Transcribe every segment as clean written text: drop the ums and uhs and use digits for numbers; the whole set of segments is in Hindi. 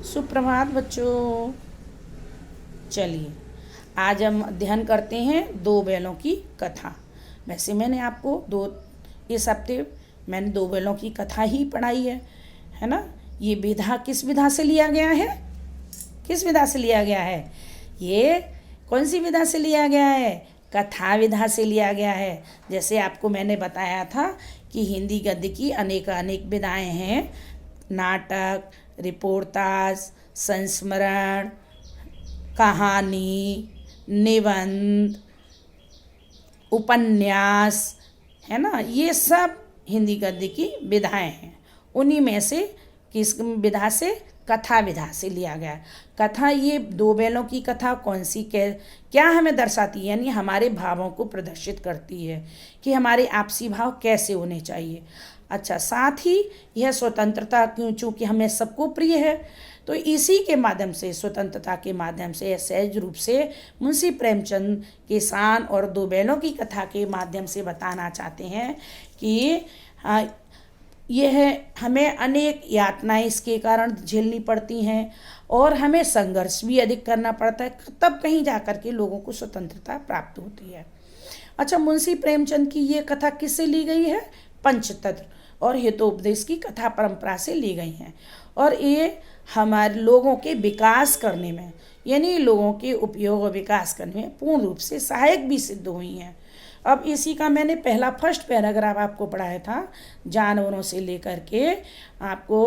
सुप्रभात बच्चों। चलिए आज हम अध्ययन करते हैं दो बैलों की कथा। वैसे मैंने आपको इस हफ्ते मैंने दो बैलों की कथा ही पढ़ाई है ना। ये विधा किस विधा से लिया गया है? किस विधा से लिया गया है? ये कौन सी विधा से लिया गया है? कथा विधा से लिया गया है। जैसे आपको मैंने बताया था कि हिंदी गद्य की अनेक विधाएं हैं। नाटक, रिपोर्टाज, संस्मरण, कहानी, निबंध, उपन्यास, है ना। ये सब हिंदी गद्य की विधाएं हैं। उन्हीं में से किस विधा से? कथा विधा से लिया गया। कथा, ये दो बैलों की कथा कौन सी क्या हमें दर्शाती है, यानी हमारे भावों को प्रदर्शित करती है कि हमारे आपसी भाव कैसे होने चाहिए। अच्छा, साथ ही यह स्वतंत्रता क्यों, चूँकि हमें सबको प्रिय है, तो इसी के माध्यम से, स्वतंत्रता के माध्यम से सहज रूप से मुंशी प्रेमचंद के शान और दो बैलों की कथा के माध्यम से बताना चाहते हैं कि यह हमें अनेक यातनाएं इसके कारण झेलनी पड़ती हैं और हमें संघर्ष भी अधिक करना पड़ता है, तब कहीं जाकर के लोगों को स्वतंत्रता प्राप्त होती है। अच्छा, मुंशी प्रेमचंद की ये कथा किससे ली गई है? पंचतंत्र और हितोपदेश की कथा परंपरा से ली गई हैं और ये हमारे लोगों के विकास करने में, यानी लोगों के उपयोग और विकास करने में पूर्ण रूप से सहायक भी सिद्ध हुई हैं। अब इसी का मैंने फर्स्ट पैराग्राफ आपको पढ़ाया था। जानवरों से लेकर के आपको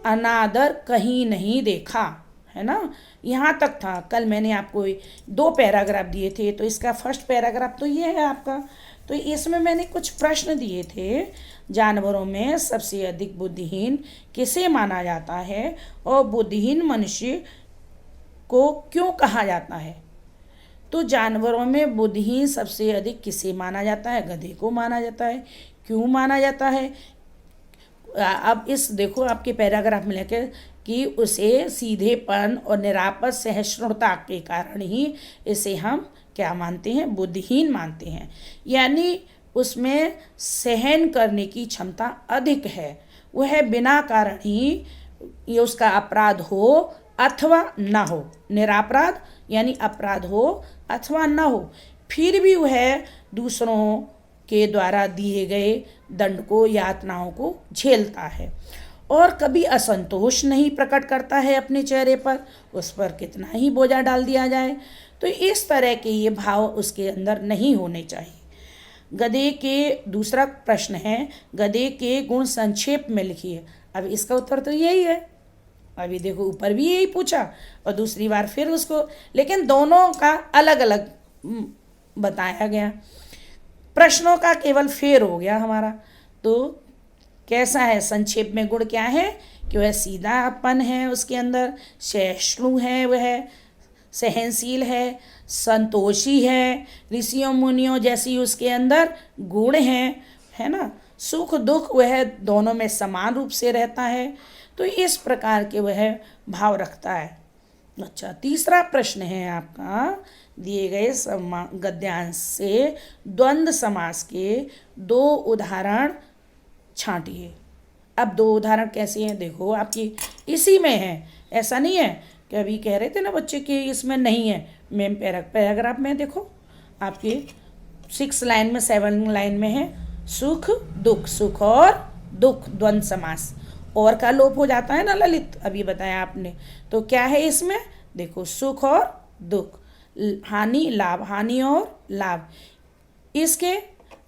अनादर कहीं नहीं देखा, है ना, यहाँ तक था। कल मैंने आपको 2 पैराग्राफ दिए थे, तो इसका फर्स्ट पैराग्राफ तो ये है आपका। तो इसमें मैंने कुछ प्रश्न दिए थे। जानवरों में सबसे अधिक बुद्धिहीन किसे माना जाता है और बुद्धिहीन मनुष्य को क्यों कहा जाता है? तो जानवरों में बुद्धिहीन सबसे अधिक किसे माना जाता है? गधे को माना जाता है। क्यों माना जाता है? अब इस देखो आपके पैराग्राफ में लेकर कि उसे सीधेपन और निरापद सहिष्णुता के कारण ही इसे हम क्या मानते हैं? बुद्धिहीन मानते हैं। यानी उसमें सहन करने की क्षमता अधिक है। वह बिना कारण ही ये उसका अपराध हो अथवा ना हो, निरपराध यानी अपराध हो अथवा ना हो, फिर भी वह दूसरों के द्वारा दिए गए दंड को, यातनाओं को झेलता है और कभी असंतोष नहीं प्रकट करता है अपने चेहरे पर, उस पर कितना ही बोझा डाल दिया जाए। तो इस तरह के ये भाव उसके अंदर नहीं होने चाहिए। गधे के दूसरा प्रश्न है, गधे के गुण संक्षेप में लिखिए। अब इसका उत्तर तो यही है। अभी देखो ऊपर भी यही पूछा और दूसरी बार फिर उसको, लेकिन दोनों का अलग अलग बताया गया। प्रश्नों का केवल फेर हो गया हमारा। तो कैसा है? संक्षेप में गुण क्या है? कि वह सीधापन है उसके अंदर, सहिष्णु है, वह सहनशील है, संतोषी है, ऋषियों मुनियों जैसी उसके अंदर गुण हैं, है ना। सुख दुख वह दोनों में समान रूप से रहता है। तो इस प्रकार के वह भाव रखता है। अच्छा, तीसरा प्रश्न है आपका, दिए गए गद्यांश से द्वंद्व समास के 2 उदाहरण छांटिए। अब 2 उदाहरण कैसे हैं? देखो आपकी इसी में है, ऐसा नहीं है कि अभी कह रहे थे ना बच्चे कि इसमें नहीं है। मैम पैराग्राफ में देखो आपके 6 लाइन में 7 लाइन में है, सुख दुख, सुख और दुख द्वंद्व समास। और का लोप हो जाता है ना ललित, अभी बताया आपने। तो क्या है इसमें? देखो सुख और दुख, हानि लाभ, हानि और लाभ। इसके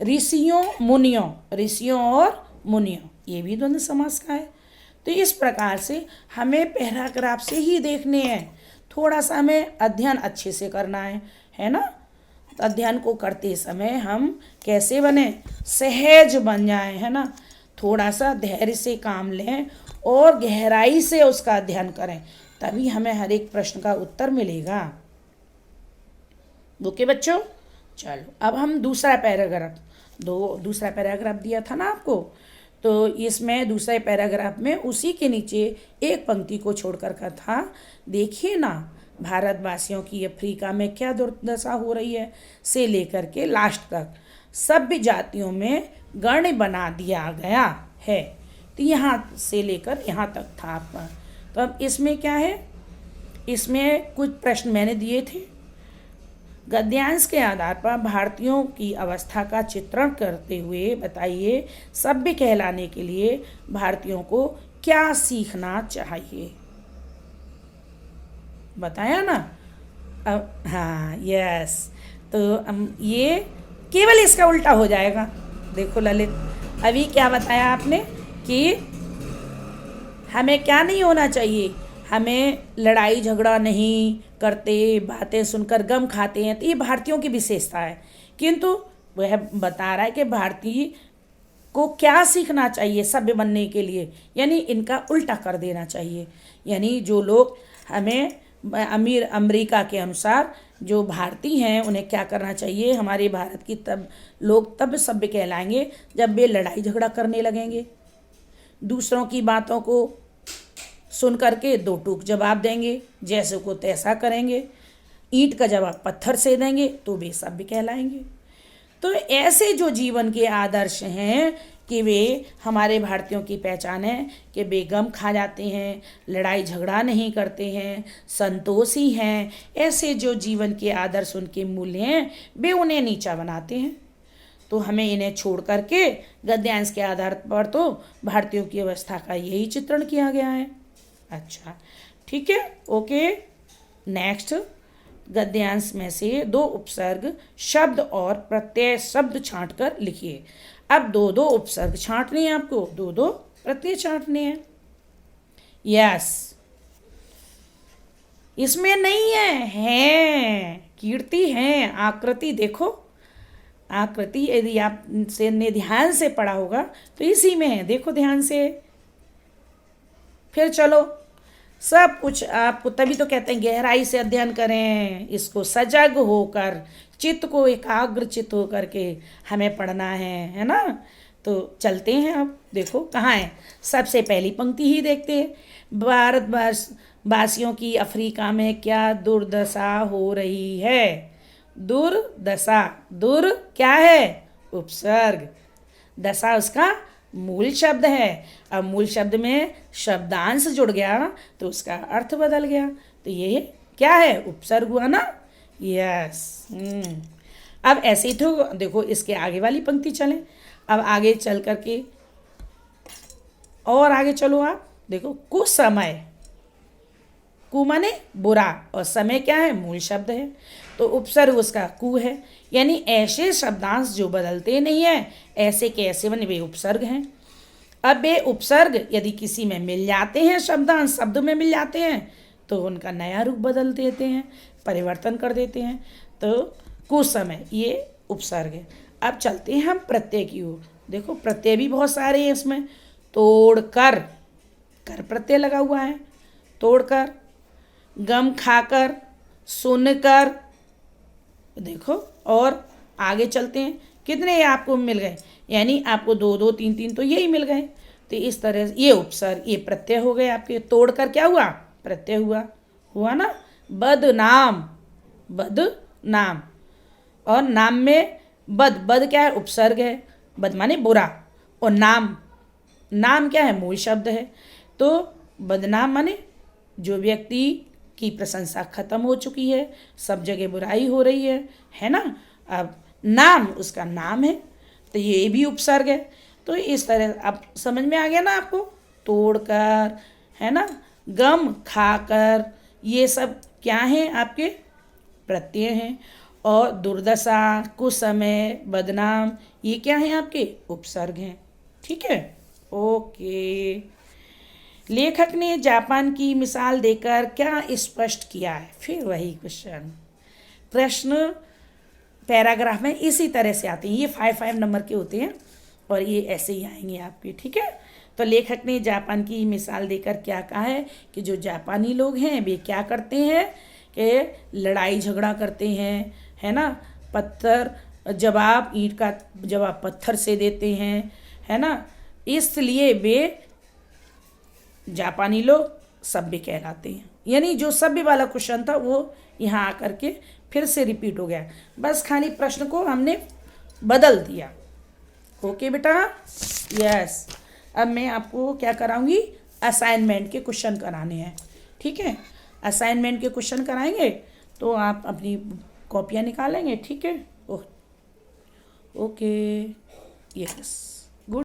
ऋषियों मुनियों, ऋषियों और मुनियों, ये भी द्वंद्व समास का है। तो इस प्रकार से हमें पैराग्राफ से ही देखने हैं। थोड़ा सा हमें अध्ययन अच्छे से करना है ना। अध्ययन को करते समय हम कैसे बने? सहज बन जाए, है ना। थोड़ा सा धैर्य से काम लें और गहराई से उसका अध्ययन करें, तभी हमें हर एक प्रश्न का उत्तर मिलेगा। ओके बच्चों, चलो अब हम दूसरा पैराग्राफ दिया था ना आपको। तो इसमें दूसरे पैराग्राफ में उसी के नीचे एक पंक्ति को छोड़कर का था, देखिए ना भारतवासियों की अफ्रीका में क्या दुर्दशा हो रही है, से लेकर के लास्ट तक सभ्य जातियों में गण बना दिया गया है। तो यहाँ से लेकर यहाँ तक था आपका। तो अब इसमें क्या है, इसमें कुछ प्रश्न मैंने दिए थे। गद्यांश के आधार पर भारतीयों की अवस्था का चित्रण करते हुए बताइए, सभ्य कहलाने के लिए भारतीयों को क्या सीखना चाहिए। बताया ना। अब हाँ, यस, तो ये केवल इसका उल्टा हो जाएगा। देखो ललित, अभी क्या बताया आपने कि हमें क्या नहीं होना चाहिए, हमें लड़ाई झगड़ा नहीं करते, बातें सुनकर गम खाते हैं, तो ये भारतीयों की विशेषता है। किंतु वह बता रहा है कि भारतीय को क्या सीखना चाहिए सभ्य बनने के लिए, यानी इनका उल्टा कर देना चाहिए। यानी जो लोग हमें अमीर अमेरिका के अनुसार जो भारतीय हैं उन्हें क्या करना चाहिए, हमारे भारत की तब सभ्य कहलाएंगे जब वे लड़ाई झगड़ा करने लगेंगे, दूसरों की बातों को सुन करके दो टूक जवाब देंगे, जैसे को तैसा करेंगे, ईंट का जवाब पत्थर से देंगे, तो वे सभ्य कहलाएंगे। तो ऐसे जो जीवन के आदर्श हैं कि वे हमारे भारतीयों की पहचान है कि वे गम खा जाते हैं, लड़ाई झगड़ा नहीं करते हैं, संतोषी हैं, ऐसे जो जीवन के आदर्श उनके मूल्य हैं वे उन्हें नीचा बनाते हैं। तो हमें इन्हें छोड़ करके गद्यांश के आधार पर तो भारतीयों की अवस्था का यही चित्रण किया गया है। अच्छा, ठीक है, ओके। नेक्स्ट, गद्यांश में से दो उपसर्ग शब्द और प्रत्यय शब्द छांट कर लिखिए। अब दो दो उपसर्ग छांटने हैं आपको, दो दो प्रत्यय छांटने हैं। यस, इसमें नहीं है कीर्ति है, आकृति देखो, आकृति यदि आप से ने ध्यान से पढ़ा होगा तो इसी में है, देखो ध्यान से। फिर चलो, सब कुछ आपको, तभी तो कहते हैं गहराई से अध्ययन करें, इसको सजग होकर, चित्त को एकाग्र चित्त होकर के हमें पढ़ना है ना। तो चलते हैं, अब देखो कहाँ है, सबसे पहली पंक्ति ही देखते हैं। भारत वासियों की अफ्रीका में क्या दुर्दशा हो रही है। दुर्दशा, दुर क्या है, उपसर्ग, दशा उसका मूल शब्द है। अब मूल शब्द में शब्दांश जुड़ गया तो उसका अर्थ बदल गया, तो ये क्या है, उपसर्ग हुआ ना। यस। अब ऐसे ही तो देखो इसके आगे वाली पंक्ति चलें। अब आगे चल करके और आगे चलो आप देखो, कुसमय, कु माने बुरा और समय क्या है, मूल शब्द है, तो उपसर्ग उसका कु है। यानी ऐसे शब्दांश जो बदलते नहीं है, ऐसे के ऐसे बने वे उपसर्ग हैं। अब वे उपसर्ग यदि किसी में मिल जाते हैं, शब्दांश शब्द में मिल जाते हैं, तो उनका नया रूप बदल देते हैं, परिवर्तन कर देते हैं। तो कुसमय ये उपसर्ग है। अब चलते हैं हम प्रत्यय की ओर। देखो प्रत्यय भी बहुत सारे हैं इसमें। तोड़कर, कर प्रत्यय लगा हुआ है, तोड़कर, गम खाकर, सुनकर, देखो। और आगे चलते हैं, कितने आपको मिल गए, यानी आपको दो दो तीन तीन तो यही मिल गए। तो इस तरह से ये उपसर्ग, ये प्रत्यय हो गए आपके। तोड़कर क्या हुआ, प्रत्यय हुआ ना। बदनाम, बदनाम, और नाम में बद क्या है, उपसर्ग है, बद माने बुरा, और नाम क्या है, मूल शब्द है। तो बदनाम माने जो व्यक्ति की प्रशंसा खत्म हो चुकी है, सब जगह बुराई हो रही है ना। अब नाम उसका नाम है, तो ये भी उपसर्ग है। तो इस तरह अब समझ में आ गया ना आपको। तोड़कर, है ना, गम खाकर, ये सब क्या हैं आपके, प्रत्यय हैं। और दुर्दशा, कुसमय, बदनाम, ये क्या हैं आपके, उपसर्ग हैं। ठीक है, ओके। लेखक ने जापान की मिसाल देकर क्या स्पष्ट किया है। फिर वही क्वेश्चन, प्रश्न पैराग्राफ में इसी तरह से आते हैं, ये 5 नंबर के होते हैं और ये ऐसे ही आएंगे आपके। ठीक है, तो लेखक ने जापान की मिसाल देकर क्या कहा है कि जो जापानी लोग हैं वे क्या करते हैं कि लड़ाई झगड़ा करते हैं, है ना, पत्थर जवाब, ईंट का जवाब पत्थर से देते हैं, है ना, इसलिए वे जापानी लोग सभ्य कहलाते हैं। यानी जो सभ्य वाला क्वेश्चन था वो यहाँ आकर के फिर से रिपीट हो गया, बस खाली प्रश्न को हमने बदल दिया। ओके बेटा, यस। अब मैं आपको क्या कराऊंगी, असाइनमेंट के क्वेश्चन कराने हैं। ठीक है, असाइनमेंट के क्वेश्चन कराएंगे तो आप अपनी कॉपियाँ निकालेंगे। ठीक है, ओके, यस।